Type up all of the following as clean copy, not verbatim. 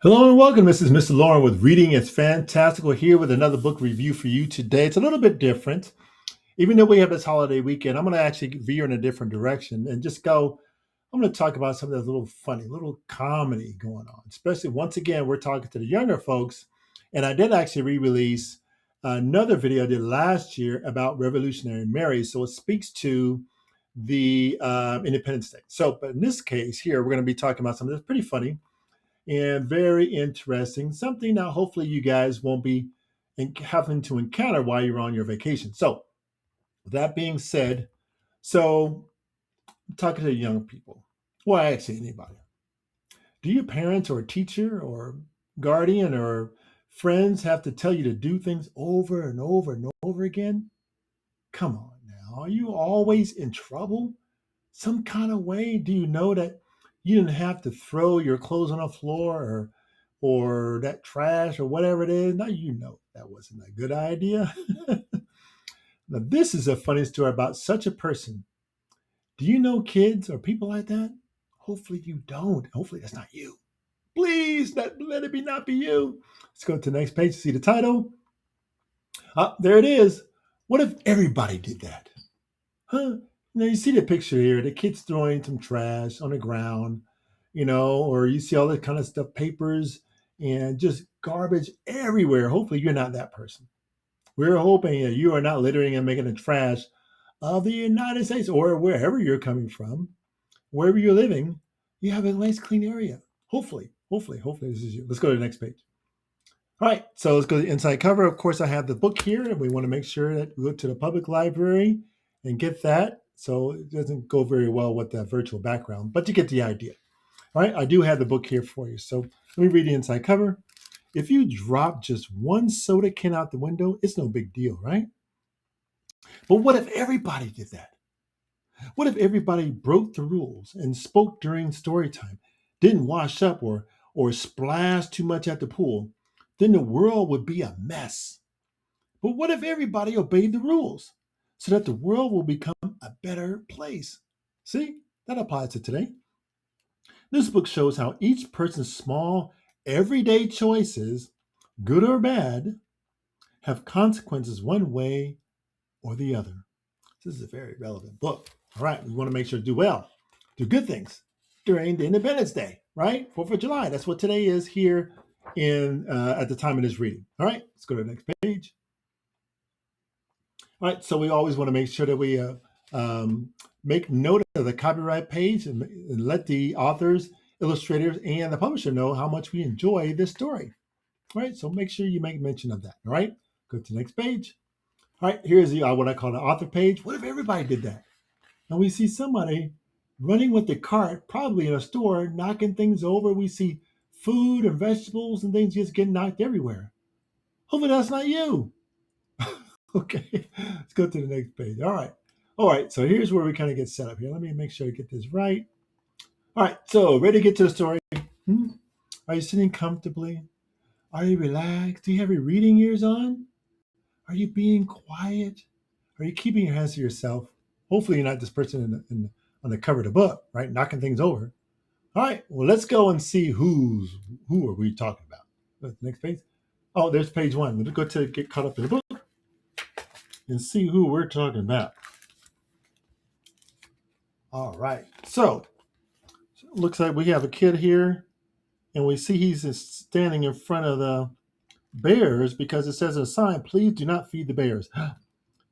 Hello and welcome. This is Mr. Lauren with Reading It's Fantastical here with another book review for you today. It's a little bit different. Even though we have this holiday weekend, I'm going to actually veer in a different direction and just go. I'm going to talk about something that's a little funny, a little comedy going on. Especially once again, we're talking to the younger folks. And I did actually re-release another video I did last year about Revolutionary Mary. So it speaks to the Independence Day. So, but in this case here, we're going to be talking about something that's pretty funny and very interesting. Something that hopefully you guys won't be having to encounter while you're on your vacation. So, with that being said, I'm talking to young people. Well, actually, anybody. Do your parents or teacher or guardian or friends have to tell you to do things over and over and over again? Come on now. Are you always in trouble? Some kind of way? Do you know that you didn't have to throw your clothes on the floor or that trash or whatever it is? Now you know that wasn't a good idea. Now this is a funny story about such a person. Do you know kids or people like that? Hopefully you don't. Hopefully that's not you. Please let it be not be you. Let's go to the next page to see the title. There it is. What if everybody did that? Huh? Now you see the picture here. The kid's throwing some trash on the ground, or you see all that kind of stuff, papers and just garbage everywhere. Hopefully, you're not that person. We're hoping that you are not littering and making the trash of the United States or wherever you're coming from, wherever you're living. You have a nice, clean area. Hopefully, this is you. Let's go to the next page. All right, so let's go to the inside cover. Of course, I have the book here, and we want to make sure that we go to the public library and get that. So it doesn't go very well with that virtual background, but you get the idea. All right, I do have the book here for you. So let me read the inside cover. If you drop just one soda can out the window, it's no big deal, right? But what if everybody did that? What if everybody broke the rules and spoke during story time, didn't wash up or splash too much at the pool? Then the world would be a mess. But what if everybody obeyed the rules so that the world will become a better place? See, that applies to today. This book shows how each person's small, everyday choices, good or bad, have consequences one way or the other. This is a very relevant book. All right, we want to make sure to do well, do good things during the Independence Day, right? 4th of July. That's what today is here in at the time of this reading. All right, let's go to the next page. All right, so we always want to make sure that we make note of the copyright page and let the authors, illustrators, and the publisher know how much we enjoy this story. All right, so make sure you make mention of that. All right, go to the next page. All right, here's the what I call the author page. What if everybody did that? And we see somebody running with the cart, probably in a store, knocking things over. We see food and vegetables and things just getting knocked everywhere. Hopefully that's not you. Okay, let's go to the next page. All right. So here's where we kind of get set up here. Let me make sure I get this right. All right, so ready to get to the story? Hmm? Are you sitting comfortably? Are you relaxed? Do you have your reading ears on? Are you being quiet? Are you keeping your hands to yourself? Hopefully, you're not this person on the cover of the book, right? Knocking things over. All right, well, let's go and see who are we talking about. Next page. Oh, there's page one. Let's go to get caught up in the book and see who we're talking about. All right, so it looks like we have a kid here, and we see he's standing in front of the bears because it says a sign, please do not feed the bears.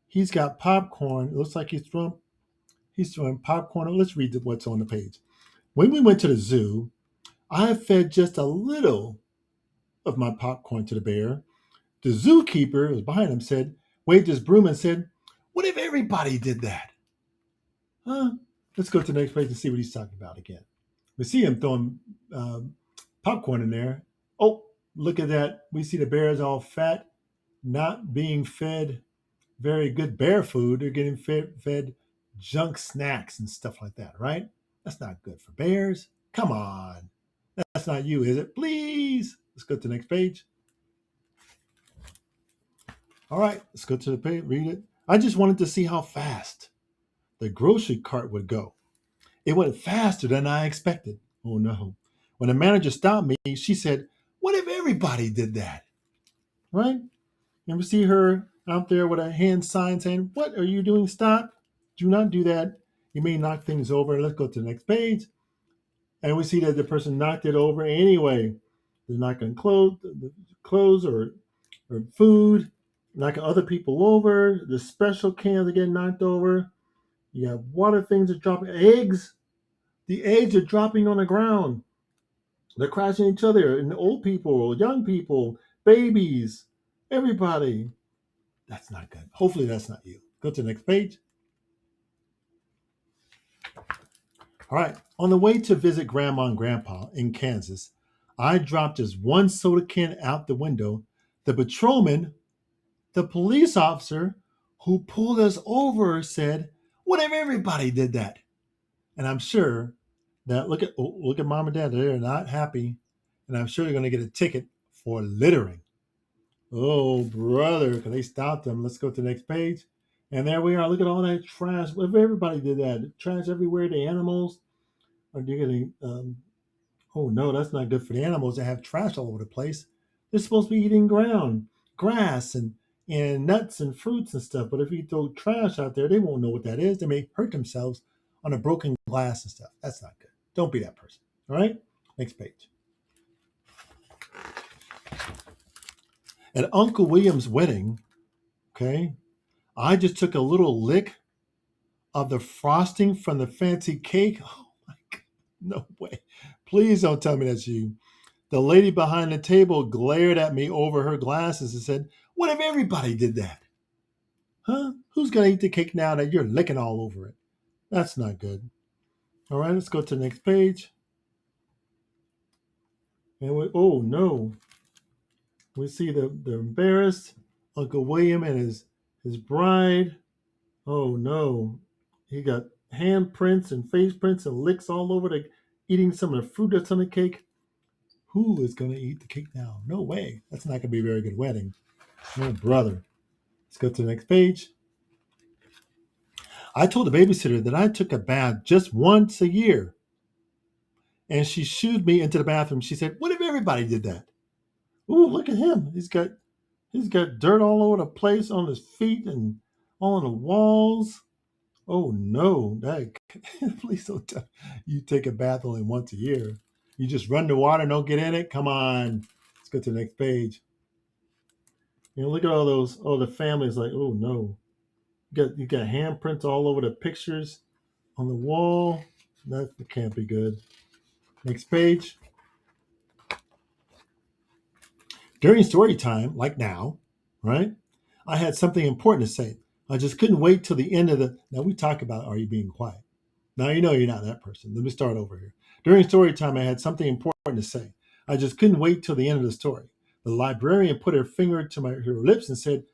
He's got popcorn. It looks like he's throwing popcorn. Let's read what's on the page. When we went to the zoo, I fed just a little of my popcorn to the bear. The zookeeper, who was behind him, waved his broom and said, what if everybody did that? Huh? Let's go to the next page and see what he's talking about again. We see him throwing popcorn in there. Oh, look at that. We see the bears all fat, not being fed very good bear food. They're getting fed junk snacks and stuff like that, right? That's not good for bears. Come on. That's not you, is it? Please. Let's go to the next page. All right, let's go to the page, read it. I just wanted to see how fast the grocery cart would go. It went faster than I expected. Oh no. When the manager stopped me, she said, What if everybody did that? Right? And we see her out there with a hand sign saying, "What are you doing? Stop. Do not do that. You may knock things over." Let's go to the next page. And we see that the person knocked it over anyway. They're knocking clothes or food, knocking other people over. The special cans are getting knocked over. You have water things are dropping. Eggs. The eggs are dropping on the ground. They're crashing each other. And old people, young people, babies, everybody. That's not good. Hopefully that's not you. Go to the next page. All right. On the way to visit Grandma and Grandpa in Kansas, I dropped just one soda can out the window. The patrolman, the police officer who pulled us over, said, "What if everybody did that?" And I'm sure that look at mom and dad. They're not happy, and I'm sure they're going to get a ticket for littering. Oh, brother, because they stopped them. Let's go to the next page. And there we are. Look at all that trash. If everybody did that, trash everywhere, the animals are getting, oh no, that's not good for the animals that have trash all over the place. They're supposed to be eating grass and nuts and fruits and stuff. But if you throw trash out there, they won't know what that is. They may hurt themselves on a broken glass and stuff. That's not good. Don't be that person. All right? Next page. At Uncle William's wedding, okay, I just took a little lick of the frosting from the fancy cake. Oh my God, no way. Please don't tell me that's you. The lady behind the table glared at me over her glasses and said, "What if everybody did that?" Huh? Who's going to eat the cake now that you're licking all over it? That's not good. All right, let's go to the next page. And oh no, we see the embarrassed Uncle William and his bride. Oh no, he got handprints and face prints and licks all over the eating some of the fruit that's on the cake. Who is going to eat the cake now? No way. That's not going to be a very good wedding. Oh, brother. Let's go to the next page. I told the babysitter that I took a bath just once a year, and she shooed me into the bathroom. She said, "What if everybody did that?" Ooh, look at him. He's got dirt all over the place on his feet and on the walls. Oh no, that please don't tell you take a bath only once a year. You just run the water, don't get in it. Come on. Let's go to the next page. Look at all the families like, oh no. You got handprints all over the pictures on the wall. That can't be good. Next page. During story time, like now, right? I had something important to say. I just couldn't wait till the end of the. Now we talk about are you being quiet? Now you know you're not that person. Let me start over here. During story time, I had something important to say. I just couldn't wait till the end of the story. The librarian put her finger to her lips and said,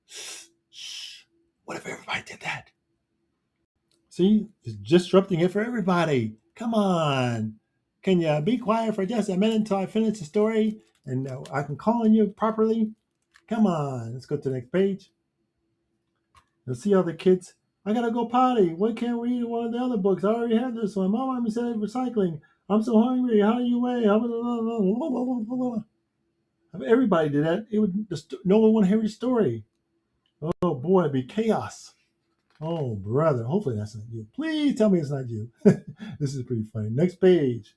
"Shh, what if everybody did that?" See, it's disrupting it for everybody. Come on. Can you be quiet for just a minute until I finish the story and I can call on you properly? Come on. Let's go to the next page. You'll see all the kids. I gotta go potty. Why can't we read one of the other books? I already had this one. My mom said recycling. I'm so hungry. How do you weigh? If everybody did that, it would no one would hear your story. Oh boy, it'd be chaos. Oh brother, hopefully that's not you. Please tell me it's not you. This is pretty funny. Next page.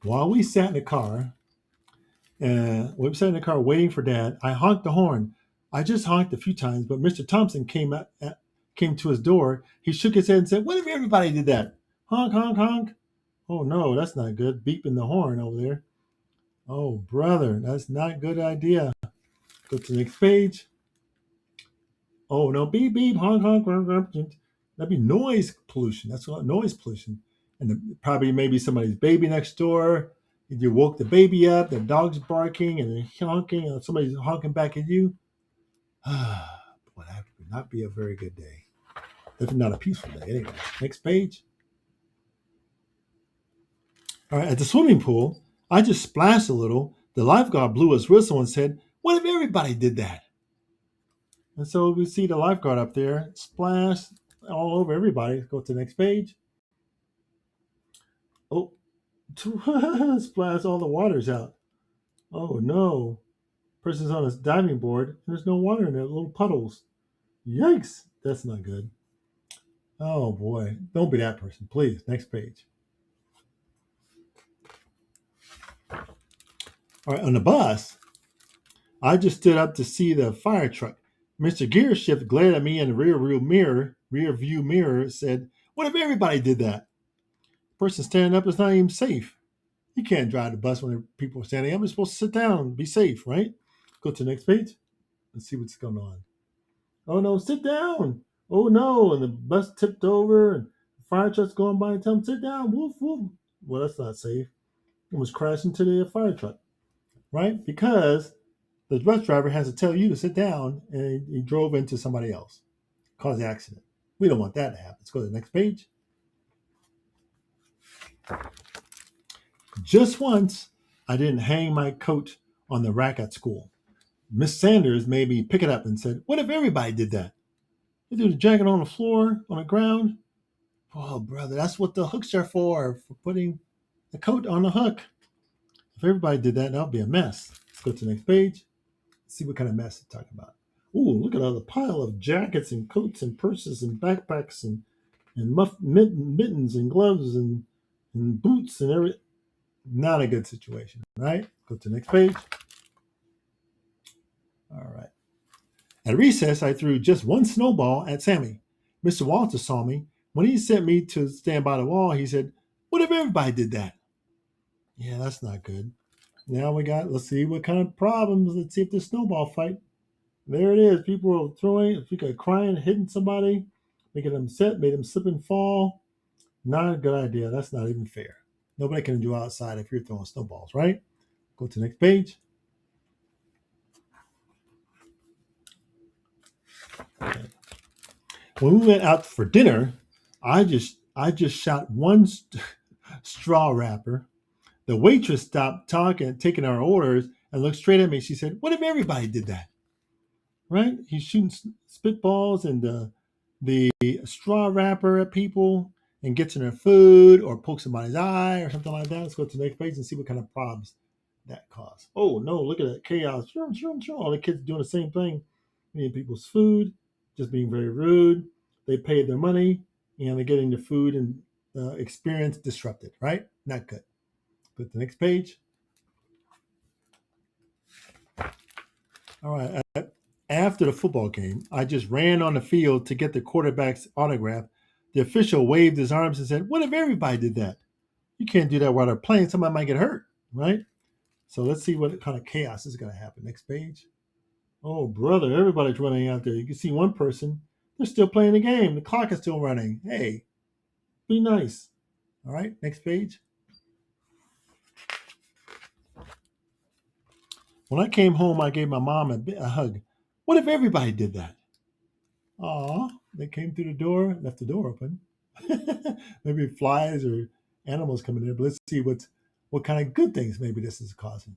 While we sat in the car, waiting for Dad, I honked the horn. I just honked a few times, but Mr. Thompson came to his door. He shook his head and said, "What if everybody did that? Honk, honk, honk." Oh no, that's not good. Beeping the horn over there. Oh brother, that's not a good idea. Go to the next page. Oh no, beep beep, honk honk. That'd be noise pollution. That's what noise pollution. And probably maybe somebody's baby next door. You woke the baby up, the dog's barking and honking, and somebody's honking back at you. Boy, that would not be a very good day. Definitely not a peaceful day. Anyway, next page. All right, at the swimming pool, I just splashed a little. The lifeguard blew his whistle and said, "What if everybody did that?" And so we see the lifeguard up there, splash all over everybody. Go to the next page. Oh, Splash, all the water's out. Oh no. Person's on a diving board. And there's no water in there, little puddles. Yikes. That's not good. Oh boy. Don't be that person, please. Next page. All right, on the bus, I just stood up to see the fire truck. Mr. Gearshift glared at me in the rear view mirror, said, "What if everybody did that? The person standing up is not even safe. You can't drive the bus when people are standing up. You're supposed to sit down and be safe, right?" Go to the next page and see what's going on. Oh no, sit down. Oh no, and the bus tipped over and the fire truck's going by and tell them, sit down, woof, woof. Well, that's not safe. It was crashing into the fire truck, right? Because the bus driver has to tell you to sit down and he drove into somebody else, caused the accident. We don't want that to happen. Let's go to the next page. Just once, I didn't hang my coat on the rack at school. Miss Sanders made me pick it up and said, "What if everybody did that? They threw the jacket on the floor, on the ground." Oh, brother, that's what the hooks are for putting the coat on the hook. If everybody did that, that would be a mess. Let's go to the next page. See what kind of mess they're talking about. Ooh, look at all the pile of jackets and coats and purses and backpacks and mittens and gloves and boots and everything. Not a good situation, right? Go to the next page. All right. At recess, I threw just one snowball at Sammy. Mr. Walter saw me. When he sent me to stand by the wall, he said, "What if everybody did that?" Yeah, that's not good. Now let's see what kind of problems. Let's see if there's snowball fight. There it is. People are throwing, people are crying, hitting somebody, making them upset, made them slip and fall. Not a good idea. That's not even fair. Nobody can do outside if you're throwing snowballs, right? Go to the next page. Okay. When we went out for dinner, I just shot one straw wrapper. The waitress stopped talking, taking our orders, and looked straight at me. She said, "What if everybody did that?" Right? He's shooting spitballs and the straw wrapper at people and gets in their food or pokes somebody's eye or something like that. Let's go to the next page and see what kind of problems that cause. Oh no, look at that chaos. All the kids doing the same thing, eating people's food, just being very rude. They paid their money and they're getting the food and experience disrupted, right? Not good. Go to the next page. All right. After the football game, I just ran on the field to get the quarterback's autograph. The official waved his arms and said, "What if everybody did that? You can't do that while they're playing. Somebody might get hurt, right?" So let's see what kind of chaos is going to happen. Next page. Oh, brother, everybody's running out there. You can see one person. They're still playing the game. The clock is still running. Hey, be nice. All right, next page. When I came home, I gave my mom a hug. What if everybody did that? Aw, they came through the door, left the door open. Maybe flies or animals coming in. But let's see what kind of good things maybe this is causing.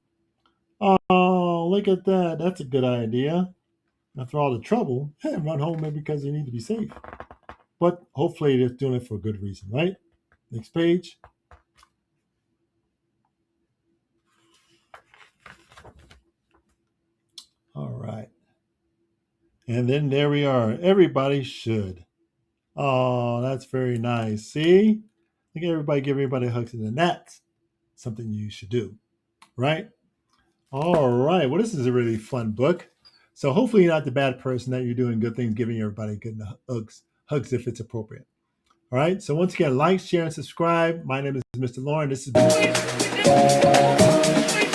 Oh, look at that. That's a good idea. After all the trouble, run home maybe because you need to be safe. But hopefully they're doing it for a good reason, right? Next page. All right. And then there we are. Everybody should. Oh, that's very nice. See? Look at everybody give everybody hugs, and that's something you should do, right? All right. Well, this is a really fun book. So hopefully you're not the bad person, that you're doing good things, giving everybody good hugs if it's appropriate. All right. So once again, like, share, and subscribe. My name is Mr. Lauren. This has been